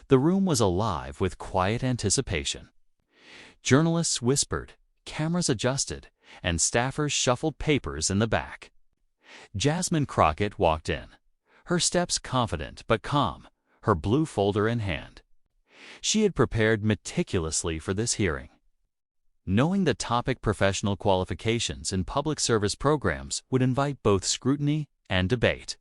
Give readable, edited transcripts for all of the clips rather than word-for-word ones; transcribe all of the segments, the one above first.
The room was alive with quiet anticipation. Journalists whispered, cameras adjusted, and staffers shuffled papers in the back. Jasmine Crockett walked in, her steps confident but calm, her blue folder in hand. She had prepared meticulously for this hearing. Knowing the topic professional qualifications in public service programs would invite both scrutiny and debate.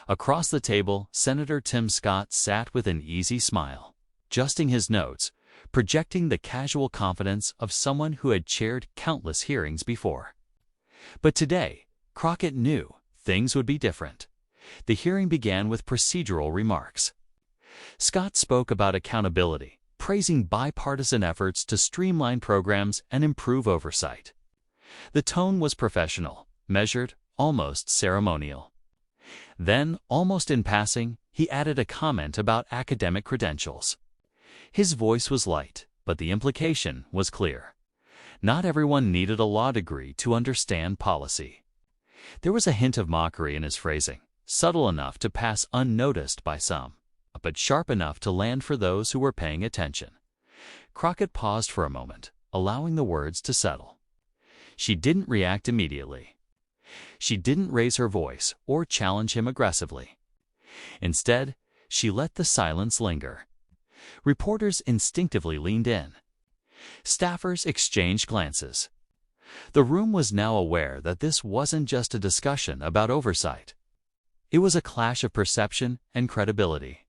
Across the table, Senator Tim Scott sat with an easy smile, adjusting his notes, projecting the casual confidence of someone who had chaired countless hearings before. But today, Crockett knew things would be different. The hearing began with procedural remarks. Scott spoke about accountability, praising bipartisan efforts to streamline programs and improve oversight. The tone was professional, measured, almost ceremonial. Then, almost in passing, he added a comment about academic credentials. His voice was light, but the implication was clear. Not everyone needed a law degree to understand policy. There was a hint of mockery in his phrasing, subtle enough to pass unnoticed by some, but sharp enough to land for those who were paying attention. Crockett paused for a moment, allowing the words to settle. She didn't react immediately. She didn't raise her voice or challenge him aggressively. Instead, she let the silence linger. Reporters instinctively leaned in. Staffers exchanged glances. The room was now aware that this wasn't just a discussion about oversight. It was a clash of perception and credibility.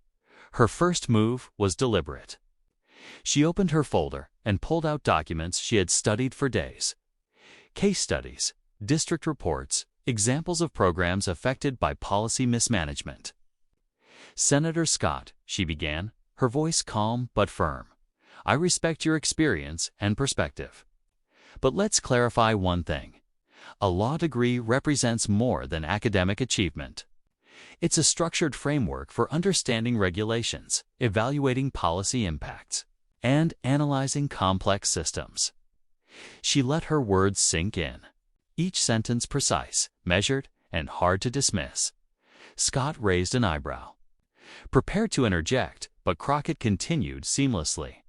Her first move was deliberate. She opened her folder and pulled out documents she had studied for days. Case studies, district reports, examples of programs affected by policy mismanagement. "Senator Scott," she began, her voice calm but firm, "I respect your experience and perspective. But let's clarify one thing. A law degree represents more than academic achievement. It's a structured framework for understanding regulations, evaluating policy impacts, and analyzing complex systems." She let her words sink in, each sentence precise, measured, and hard to dismiss. Scott raised an eyebrow, prepared to interject, but Crockett continued seamlessly.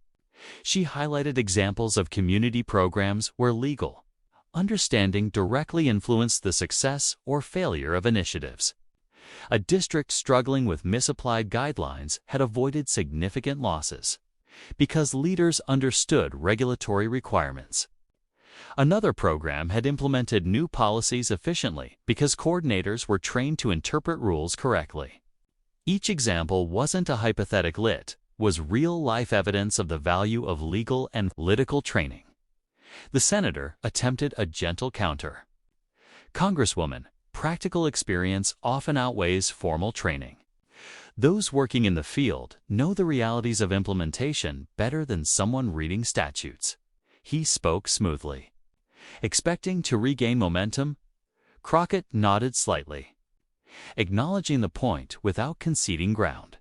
She highlighted examples of community programs where legal understanding directly influenced the success or failure of initiatives. A district struggling with misapplied guidelines had avoided significant losses because leaders understood regulatory requirements. Another program had implemented new policies efficiently because coordinators were trained to interpret rules correctly. Each example wasn't a hypothetical, it was real-life evidence of the value of legal and political training. The senator attempted a gentle counter. "Congresswoman, practical experience often outweighs formal training. Those working in the field know the realities of implementation better than someone reading statutes." He spoke smoothly. Expecting to regain momentum, Crockett nodded slightly, acknowledging the point without conceding ground.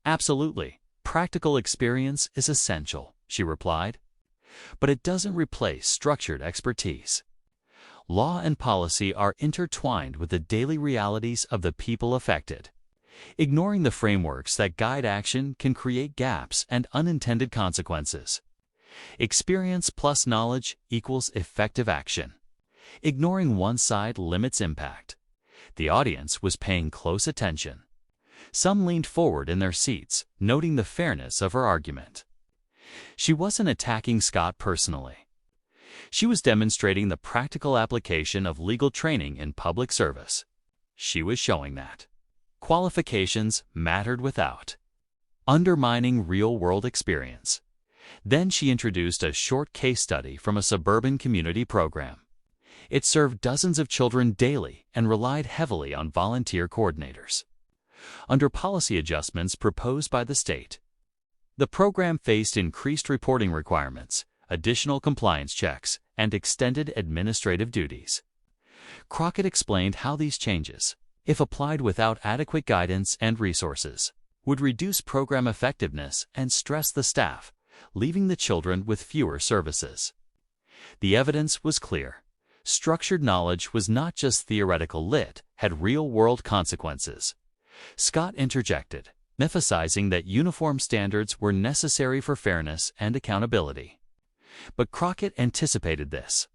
"Absolutely, practical experience is essential," she replied. "But it doesn't replace structured expertise. Law and policy are intertwined with the daily realities of the people affected. Ignoring the frameworks that guide action can create gaps and unintended consequences. Experience plus knowledge equals effective action. Ignoring one side limits impact." The audience was paying close attention. Some leaned forward in their seats, noting the fairness of her argument. She wasn't attacking Scott personally. She was demonstrating the practical application of legal training in public service. She was showing that qualifications mattered without undermining real-world experience. Then she introduced a short case study from a suburban community program. It served dozens of children daily and relied heavily on volunteer coordinators. Under policy adjustments proposed by the state, the program faced increased reporting requirements, additional compliance checks, and extended administrative duties. Crockett explained how these changes, if applied without adequate guidance and resources, would reduce program effectiveness and stress the staff, leaving the children with fewer services. The evidence was clear. Structured knowledge was not just theoretical, it had real-world consequences. Scott interjected, emphasizing that uniform standards were necessary for fairness and accountability. But Crockett anticipated this.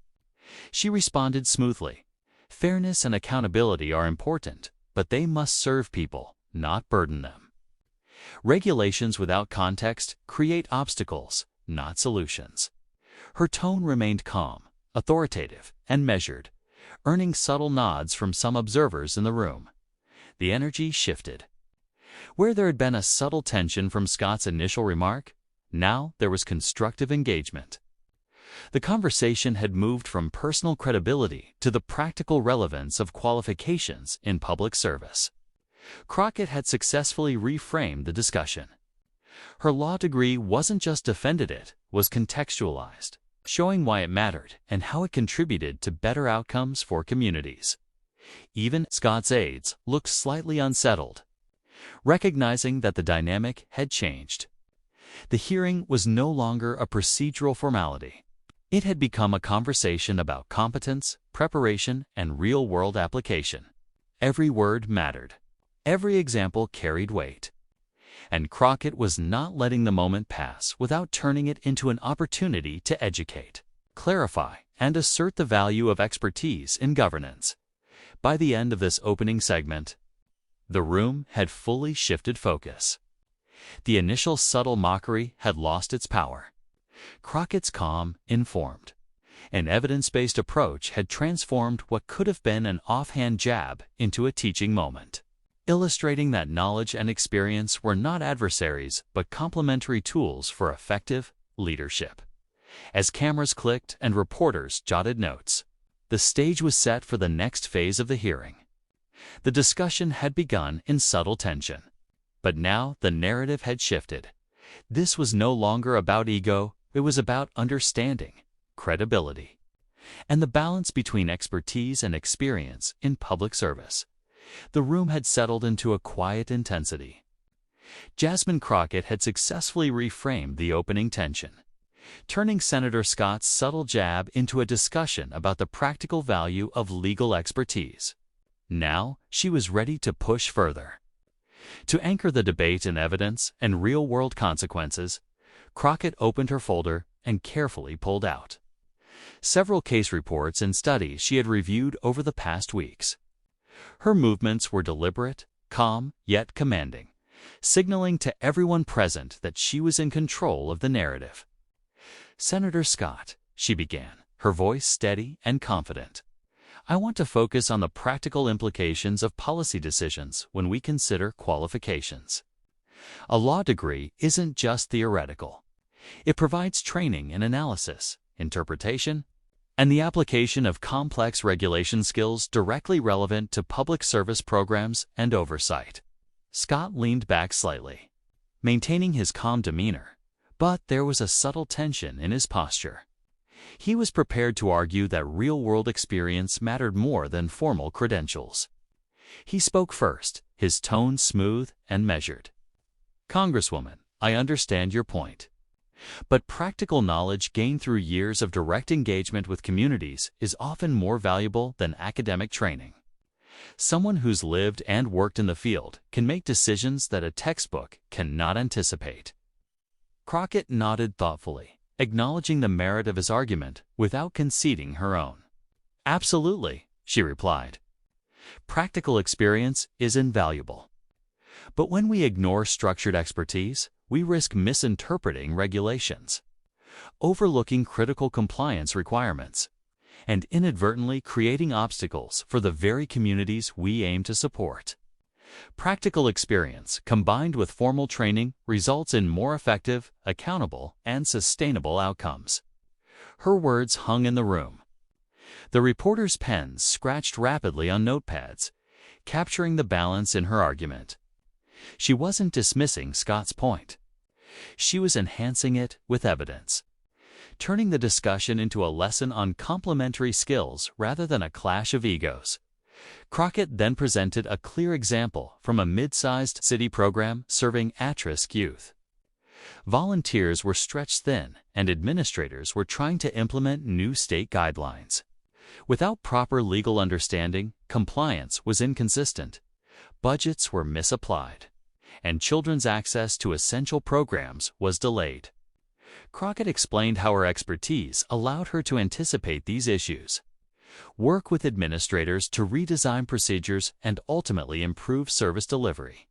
She responded smoothly. Fairness and accountability are important, but they must serve people, not burden them. Regulations without context create obstacles, not solutions. Her tone remained calm, authoritative, and measured, earning subtle nods from some observers in the room. The energy shifted. Where there had been a subtle tension from Scott's initial remark, now there was constructive engagement. The conversation had moved from personal credibility to the practical relevance of qualifications in public service. Crockett had successfully reframed the discussion. Her law degree wasn't just defended, it was contextualized, showing why it mattered and how it contributed to better outcomes for communities. Even Scott's aides looked slightly unsettled, recognizing that the dynamic had changed. The hearing was no longer a procedural formality. It had become a conversation about competence, preparation, and real-world application. Every word mattered. Every example carried weight. And Crockett was not letting the moment pass without turning it into an opportunity to educate, clarify, and assert the value of expertise in governance. By the end of this opening segment, the room had fully shifted focus. The initial subtle mockery had lost its power. Crockett's calm, informed, and evidence-based approach had transformed what could have been an offhand jab into a teaching moment, illustrating that knowledge and experience were not adversaries but complementary tools for effective leadership. As cameras clicked and reporters jotted notes, the stage was set for the next phase of the hearing. The discussion had begun in subtle tension, but now the narrative had shifted. This was no longer about ego, it was about understanding, credibility, and the balance between expertise and experience in public service. The room had settled into a quiet intensity. Jasmine Crockett had successfully reframed the opening tension, turning Senator Scott's subtle jab into a discussion about the practical value of legal expertise. Now she was ready to push further. To anchor the debate in evidence and real-world consequences, Crockett opened her folder and carefully pulled out several case reports and studies she had reviewed over the past weeks. Her movements were deliberate, calm, yet commanding, signaling to everyone present that she was in control of the narrative. "Senator Scott," she began, her voice steady and confident, "I want to focus on the practical implications of policy decisions when we consider qualifications. A law degree isn't just theoretical. It provides training in analysis, interpretation, and the application of complex regulation skills directly relevant to public service programs and oversight." Scott leaned back slightly, maintaining his calm demeanor, but there was a subtle tension in his posture. He was prepared to argue that real-world experience mattered more than formal credentials. He spoke first, his tone smooth and measured. "Congresswoman, I understand your point. But practical knowledge gained through years of direct engagement with communities is often more valuable than academic training. Someone who's lived and worked in the field can make decisions that a textbook cannot anticipate." Crockett nodded thoughtfully, acknowledging the merit of his argument without conceding her own. "Absolutely," she replied. "Practical experience is invaluable. But when we ignore structured expertise, we risk misinterpreting regulations, overlooking critical compliance requirements, and inadvertently creating obstacles for the very communities we aim to support. Practical experience combined with formal training results in more effective, accountable, and sustainable outcomes." Her words hung in the room. The reporter's pens scratched rapidly on notepads, capturing the balance in her argument. She wasn't dismissing Scott's point. She was enhancing it with evidence, turning the discussion into a lesson on complementary skills rather than a clash of egos. Crockett then presented a clear example from a mid-sized city program serving at-risk youth. Volunteers were stretched thin, and administrators were trying to implement new state guidelines. Without proper legal understanding, compliance was inconsistent. Budgets were misapplied, and children's access to essential programs was delayed. Crockett explained how her expertise allowed her to anticipate these issues, work with administrators to redesign procedures, and ultimately improve service delivery.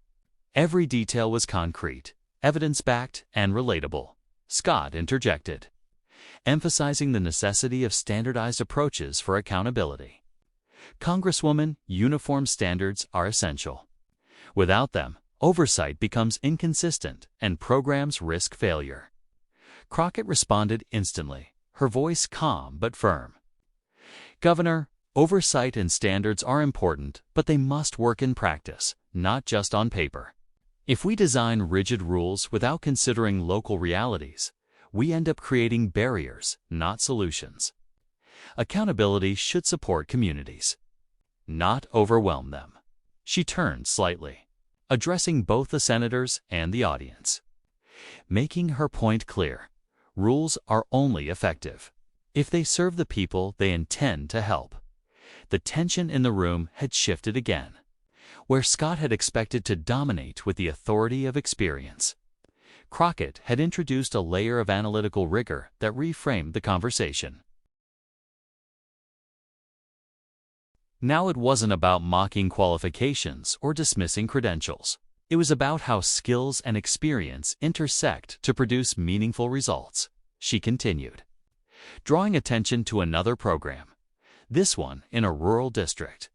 Every detail was concrete, evidence-backed, and relatable. Scott interjected, emphasizing the necessity of standardized approaches for accountability. Congresswoman, uniform standards are essential. Without them, oversight becomes inconsistent and programs risk failure. Crockett responded instantly, her voice calm but firm. Governor, oversight and standards are important, but they must work in practice, not just on paper. If we design rigid rules without considering local realities, we end up creating barriers, not solutions. Accountability should support communities, not overwhelm them. She turned slightly, addressing both the senators and the audience, making her point clear. Rules are only effective if they serve the people they intend to help. The tension in the room had shifted again. Where Scott had expected to dominate with the authority of experience, Crockett had introduced a layer of analytical rigor that reframed the conversation. Now it wasn't about mocking qualifications or dismissing credentials. It was about how skills and experience intersect to produce meaningful results. She continued, drawing attention to another program, this one in a rural district.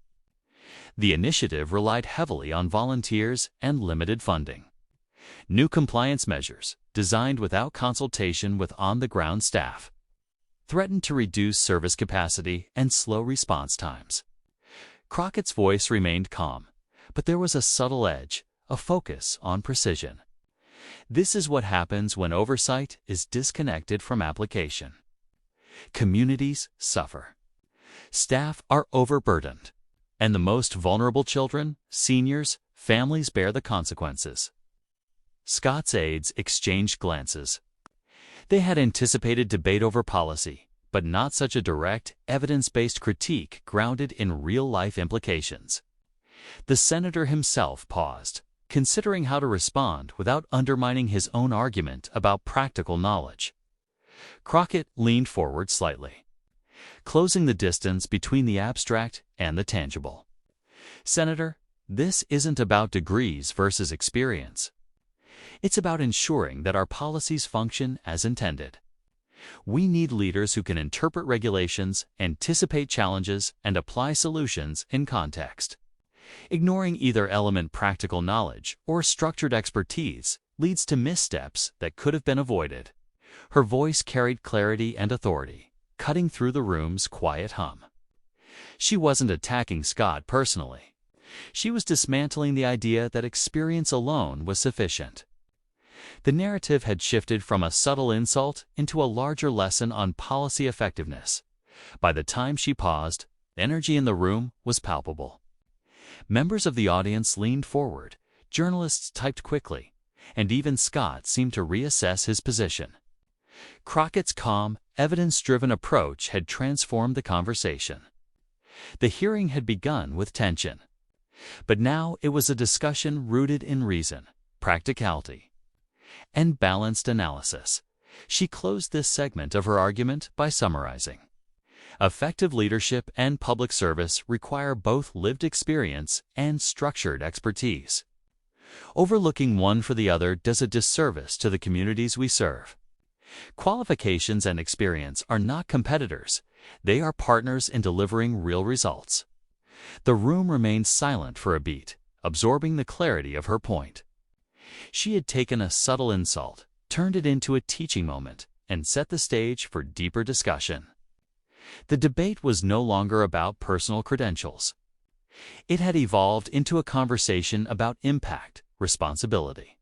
The initiative relied heavily on volunteers and limited funding. New compliance measures, designed without consultation with on-the-ground staff, threatened to reduce service capacity and slow response times. Crockett's voice remained calm, but there was a subtle edge, a focus on precision. This is what happens when oversight is disconnected from application. Communities suffer. Staff are overburdened. And the most vulnerable children, seniors, families bear the consequences. Scott's aides exchanged glances. They had anticipated debate over policy, but not such a direct, evidence-based critique grounded in real-life implications. The senator himself paused, considering how to respond without undermining his own argument about practical knowledge. Crockett leaned forward slightly, closing the distance between the abstract and the tangible. Senator, this isn't about degrees versus experience. It's about ensuring that our policies function as intended. We need leaders who can interpret regulations, anticipate challenges, and apply solutions in context. Ignoring either element practical knowledge or structured expertise leads to missteps that could have been avoided. Her voice carried clarity and authority, cutting through the room's quiet hum. She wasn't attacking Scott personally. She was dismantling the idea that experience alone was sufficient. The narrative had shifted from a subtle insult into a larger lesson on policy effectiveness. By the time she paused, energy in the room was palpable. Members of the audience leaned forward, journalists typed quickly, and even Scott seemed to reassess his position. Crockett's calm, evidence-driven approach had transformed the conversation. The hearing had begun with tension, but now it was a discussion rooted in reason, practicality, and balanced analysis. She closed this segment of her argument by summarizing, effective leadership and public service require both lived experience and structured expertise. Overlooking one for the other does a disservice to the communities we serve. Qualifications and experience are not competitors. They are partners in delivering real results. The room remained silent for a beat, absorbing the clarity of her point. She had taken a subtle insult, turned it into a teaching moment, and set the stage for deeper discussion. The debate was no longer about personal credentials. It had evolved into a conversation about impact, responsibility,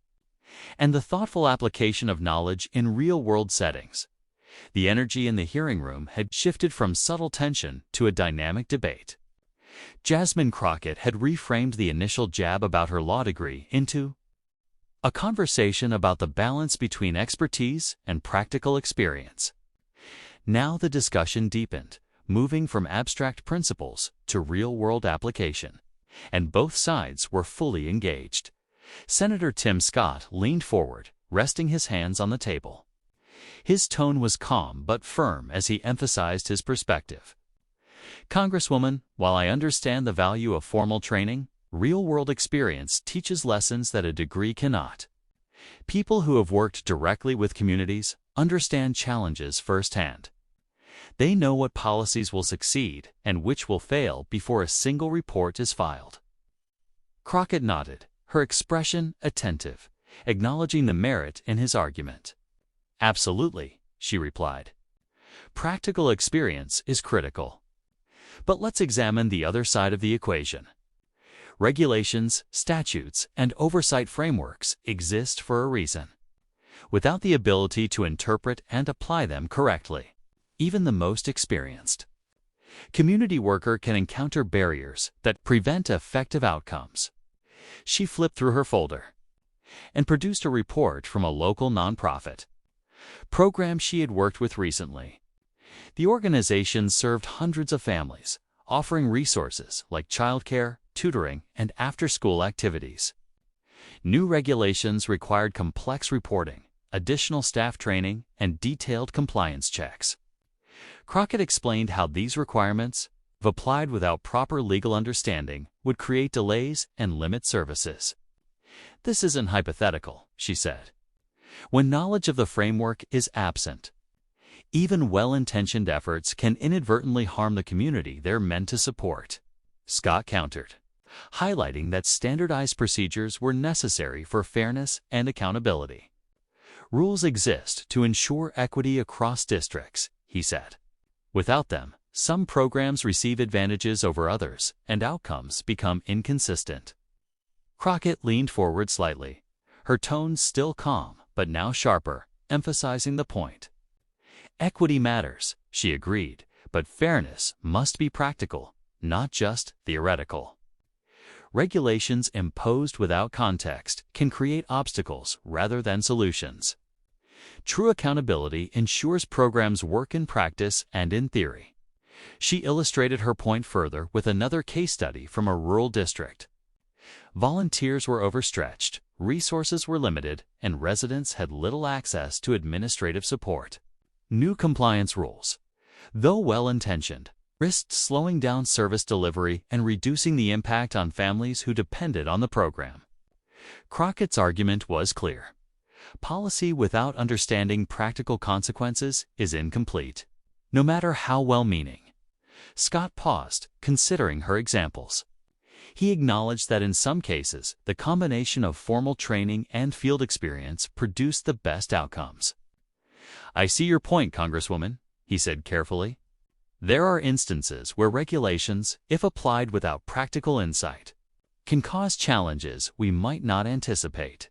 and the thoughtful application of knowledge in real-world settings. The energy in the hearing room had shifted from subtle tension to a dynamic debate. Jasmine Crockett had reframed the initial jab about her law degree into a conversation about the balance between expertise and practical experience. Now the discussion deepened, moving from abstract principles to real-world application, and both sides were fully engaged. Senator Tim Scott leaned forward, resting his hands on the table. His tone was calm but firm as he emphasized his perspective. Congresswoman, while I understand the value of formal training, real-world experience teaches lessons that a degree cannot. People who have worked directly with communities understand challenges firsthand. They know what policies will succeed and which will fail before a single report is filed. Crockett nodded, her expression attentive, acknowledging the merit in his argument. Absolutely, she replied. Practical experience is critical. But let's examine the other side of the equation. Regulations, statutes, and oversight frameworks exist for a reason. Without the ability to interpret and apply them correctly, even the most experienced community worker can encounter barriers that prevent effective outcomes. She flipped through her folder and produced a report from a local nonprofit program she had worked with recently. The organization served hundreds of families, offering resources like childcare, tutoring, and after-school activities. New regulations required complex reporting, additional staff training, and detailed compliance checks. Crockett explained how these requirements, if applied without proper legal understanding, would create delays and limit services. This isn't hypothetical, she said. When knowledge of the framework is absent, even well-intentioned efforts can inadvertently harm the community they're meant to support. Scott countered, highlighting that standardized procedures were necessary for fairness and accountability. Rules exist to ensure equity across districts, he said. Without them, some programs receive advantages over others, and outcomes become inconsistent. Crockett leaned forward slightly, her tone still calm but now sharper, emphasizing the point. Equity matters, she agreed, but fairness must be practical, not just theoretical. Regulations imposed without context can create obstacles rather than solutions. True accountability ensures programs work in practice and in theory. She illustrated her point further with another case study from a rural district. Volunteers were overstretched, resources were limited, and residents had little access to administrative support. New compliance rules, though well-intentioned, risked slowing down service delivery and reducing the impact on families who depended on the program. Crockett's argument was clear. Policy without understanding practical consequences is incomplete, no matter how well-meaning. Scott paused, considering her examples. He acknowledged that in some cases, the combination of formal training and field experience produced the best outcomes. I see your point, Congresswoman, he said carefully. There are instances where regulations, if applied without practical insight, can cause challenges we might not anticipate.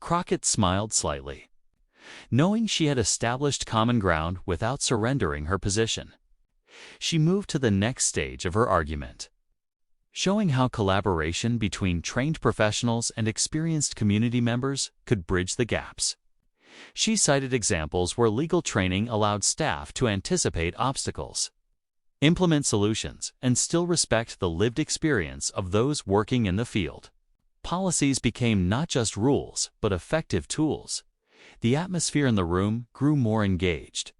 Crockett smiled slightly, knowing she had established common ground without surrendering her position. She moved to the next stage of her argument, showing how collaboration between trained professionals and experienced community members could bridge the gaps. She cited examples where legal training allowed staff to anticipate obstacles, implement solutions, and still respect the lived experience of those working in the field. Policies became not just rules, but effective tools. The atmosphere in the room grew more engaged.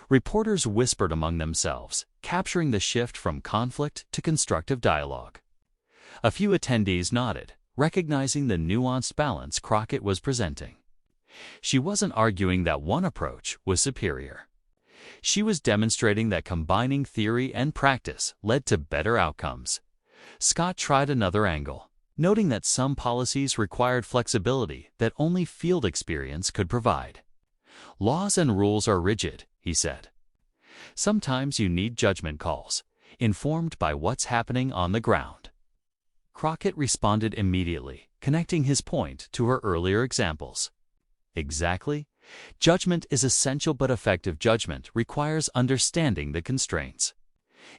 Reporters whispered among themselves, capturing the shift from conflict to constructive dialogue. A few attendees nodded, recognizing the nuanced balance Crockett was presenting. She wasn't arguing that one approach was superior. She was demonstrating that combining theory and practice led to better outcomes. Scott tried another angle, noting that some policies required flexibility that only field experience could provide. Laws and rules are rigid, he said. Sometimes you need judgment calls, informed by what's happening on the ground. Crockett responded immediately, connecting his point to her earlier examples. Exactly. Judgment is essential, but effective judgment requires understanding the constraints.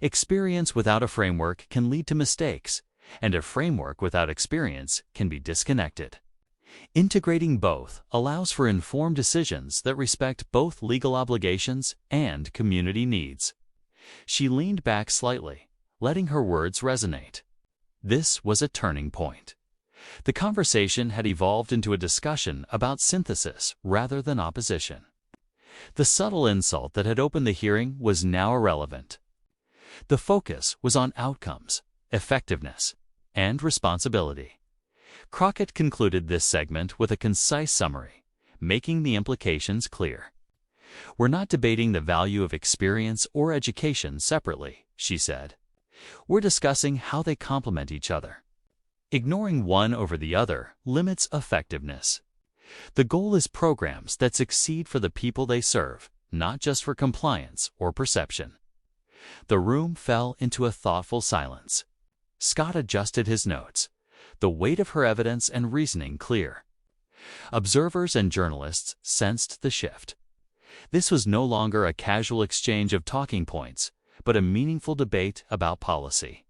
Experience without a framework can lead to mistakes, and a framework without experience can be disconnected. Integrating both allows for informed decisions that respect both legal obligations and community needs. She leaned back slightly, letting her words resonate. This was a turning point. The conversation had evolved into a discussion about synthesis rather than opposition. The subtle insult that had opened the hearing was now irrelevant. The focus was on outcomes, effectiveness, and responsibility. Crockett concluded this segment with a concise summary, making the implications clear. "We're not debating the value of experience or education separately," she said. "We're discussing how they complement each other. Ignoring one over the other limits effectiveness. The goal is programs that succeed for the people they serve, not just for compliance or perception." The room fell into a thoughtful silence. Scott adjusted his notes, the weight of her evidence and reasoning clear. Observers and journalists sensed the shift. This was no longer a casual exchange of talking points, but a meaningful debate about policy,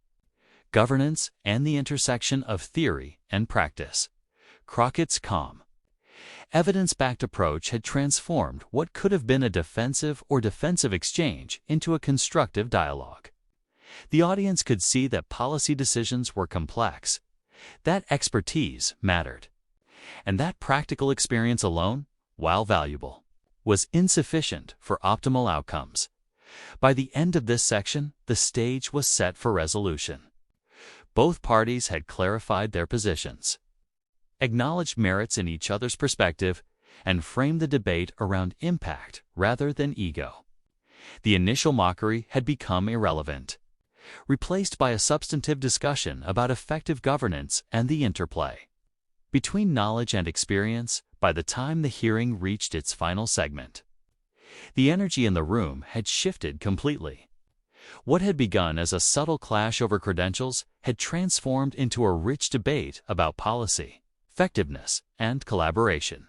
governance, and the intersection of theory and practice. Crockett's calm, evidence-backed approach had transformed what could have been a defensive exchange into a constructive dialogue. The audience could see that policy decisions were complex, that expertise mattered, and that practical experience alone, while valuable, was insufficient for optimal outcomes. By the end of this section, the stage was set for resolution. Both parties had clarified their positions, acknowledged merits in each other's perspective, and framed the debate around impact rather than ego. The initial mockery had become irrelevant, replaced by a substantive discussion about effective governance and the interplay between knowledge and experience. By the time the hearing reached its final segment, the energy in the room had shifted completely. What had begun as a subtle clash over credentials had transformed into a rich debate about policy, effectiveness, and collaboration.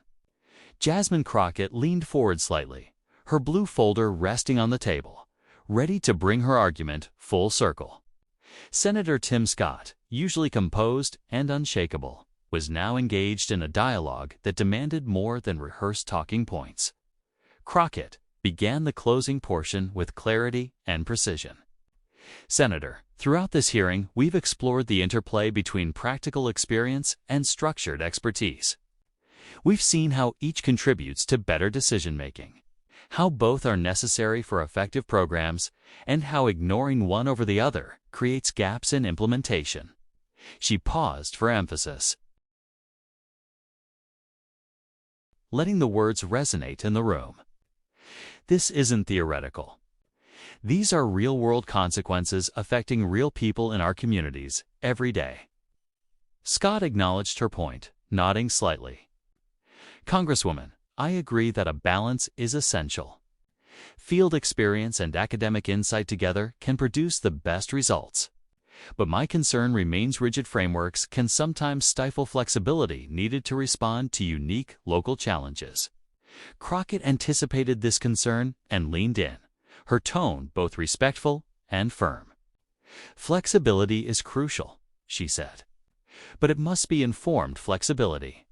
Jasmine Crockett leaned forward slightly, her blue folder resting on the table, ready to bring her argument full circle. Senator Tim Scott, usually composed and unshakable, was now engaged in a dialogue that demanded more than rehearsed talking points. Crockett began the closing portion with clarity and precision. "Senator, throughout this hearing, we've explored the interplay between practical experience and structured expertise. We've seen how each contributes to better decision-making, how both are necessary for effective programs, and how ignoring one over the other creates gaps in implementation." She paused for emphasis, letting the words resonate in the room. "This isn't theoretical. These are real-world consequences affecting real people in our communities every day." Scott acknowledged her point, nodding slightly. "Congresswoman, I agree that a balance is essential. Field experience and academic insight together can produce the best results. But my concern remains rigid frameworks can sometimes stifle flexibility needed to respond to unique local challenges." Crockett anticipated this concern and leaned in, her tone both respectful and firm. "Flexibility is crucial," she said, "but it must be informed flexibility.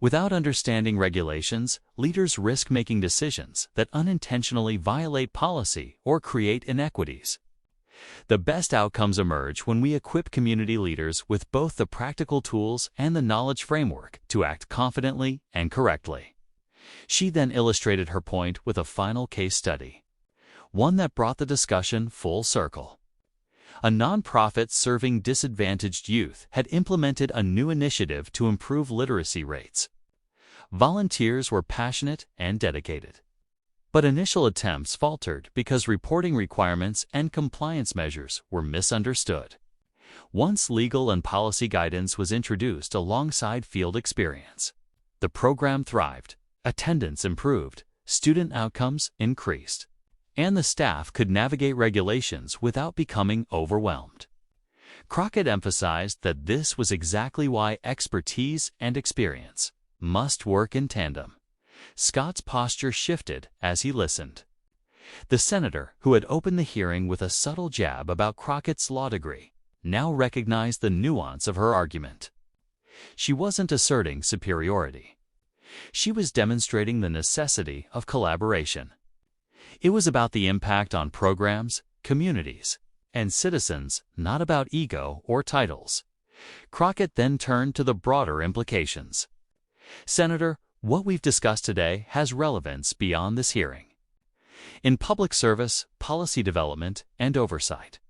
Without understanding regulations, leaders risk making decisions that unintentionally violate policy or create inequities. The best outcomes emerge when we equip community leaders with both the practical tools and the knowledge framework to act confidently and correctly." She then illustrated her point with a final case study, one that brought the discussion full circle. A nonprofit serving disadvantaged youth had implemented a new initiative to improve literacy rates. Volunteers were passionate and dedicated, but initial attempts faltered because reporting requirements and compliance measures were misunderstood. Once legal and policy guidance was introduced alongside field experience, the program thrived, attendance improved, student outcomes increased, and the staff could navigate regulations without becoming overwhelmed. Crockett emphasized that this was exactly why expertise and experience must work in tandem. Scott's posture shifted as he listened. The senator, who had opened the hearing with a subtle jab about Crockett's law degree, now recognized the nuance of her argument. She wasn't asserting superiority. She was demonstrating the necessity of collaboration. It was about the impact on programs, communities, and citizens, not about ego or titles. Crockett then turned to the broader implications. Senator, what we've discussed today has relevance beyond this hearing. In public service, policy development, and oversight,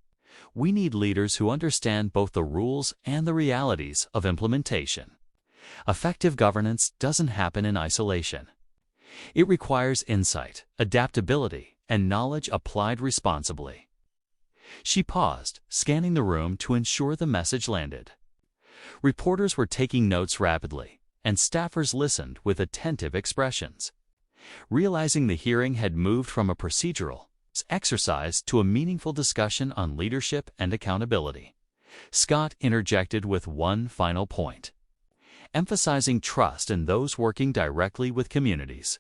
we need leaders who understand both the rules and the realities of implementation. Effective governance doesn't happen in isolation. It requires insight, adaptability, and knowledge applied responsibly. She paused, scanning the room to ensure the message landed. Reporters were taking notes rapidly, and staffers listened with attentive expressions. Realizing the hearing had moved from a procedural exercise to a meaningful discussion on leadership and accountability, Scott interjected with one final point, emphasizing trust in those working directly with communities.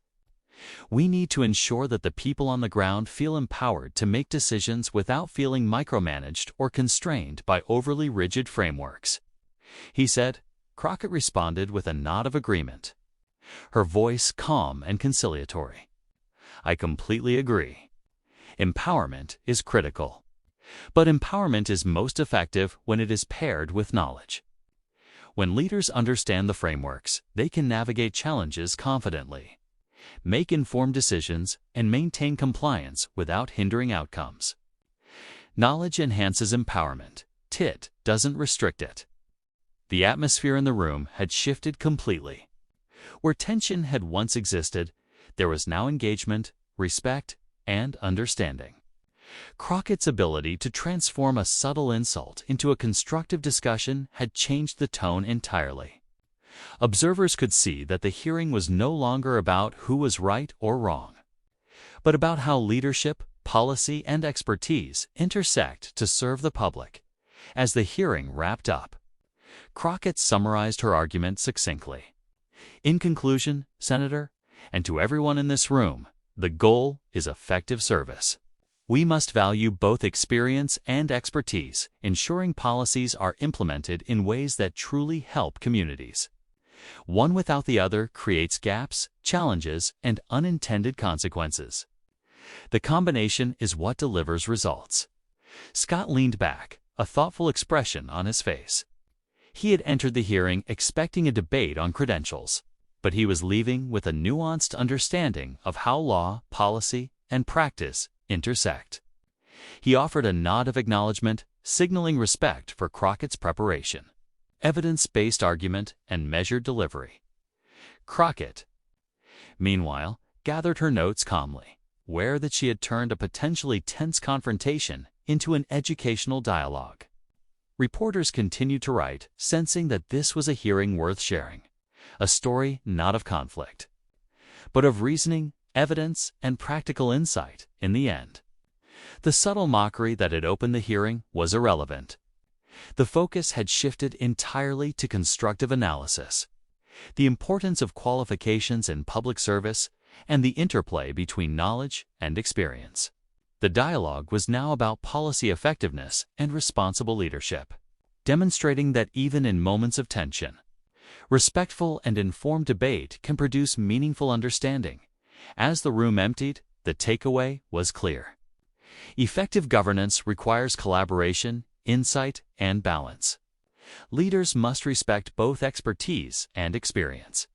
We need to ensure that the people on the ground feel empowered to make decisions without feeling micromanaged or constrained by overly rigid frameworks. He said. Crockett responded with a nod of agreement, her voice calm and conciliatory. I completely agree. Empowerment is critical. But empowerment is most effective when it is paired with knowledge. When leaders understand the frameworks, they can navigate challenges confidently, make informed decisions, and maintain compliance without hindering outcomes. Knowledge enhances empowerment. It doesn't restrict it. The atmosphere in the room had shifted completely. Where tension had once existed, there was now engagement, respect, and understanding. Crockett's ability to transform a subtle insult into a constructive discussion had changed the tone entirely. Observers could see that the hearing was no longer about who was right or wrong, but about how leadership, policy, and expertise intersect to serve the public. As the hearing wrapped up, Crockett summarized her argument succinctly. In conclusion, Senator, and to everyone in this room, the goal is effective service. We must value both experience and expertise, ensuring policies are implemented in ways that truly help communities. One without the other creates gaps, challenges, and unintended consequences. The combination is what delivers results. Scott leaned back, a thoughtful expression on his face. He had entered the hearing expecting a debate on credentials, but he was leaving with a nuanced understanding of how law, policy, and practice intersect. He offered a nod of acknowledgement, signaling respect for Crockett's preparation, evidence-based argument, and measured delivery. Crockett, meanwhile, gathered her notes calmly, aware that she had turned a potentially tense confrontation into an educational dialogue. Reporters continued to write, sensing that this was a hearing worth sharing, a story not of conflict, but of reasoning, evidence, and practical insight in the end. The subtle mockery that had opened the hearing was irrelevant. The focus had shifted entirely to constructive analysis, the importance of qualifications in public service, and the interplay between knowledge and experience. The dialogue was now about policy effectiveness and responsible leadership, demonstrating that even in moments of tension, respectful and informed debate can produce meaningful understanding. As the room emptied, the takeaway was clear. Effective governance requires collaboration, insight, and balance. Leaders must respect both expertise and experience,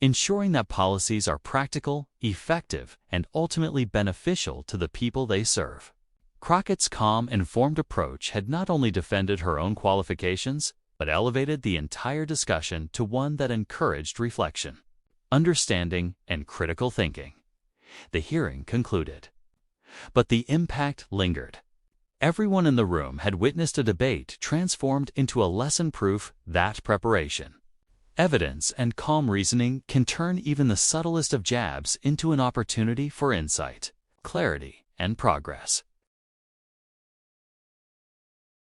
ensuring that policies are practical, effective, and ultimately beneficial to the people they serve. Crockett's calm, informed approach had not only defended her own qualifications, but elevated the entire discussion to one that encouraged reflection, understanding, and critical thinking. The hearing concluded, but the impact lingered. Everyone in the room had witnessed a debate transformed into a lesson proof that preparation, evidence, and calm reasoning can turn even the subtlest of jabs into an opportunity for insight, clarity, and progress.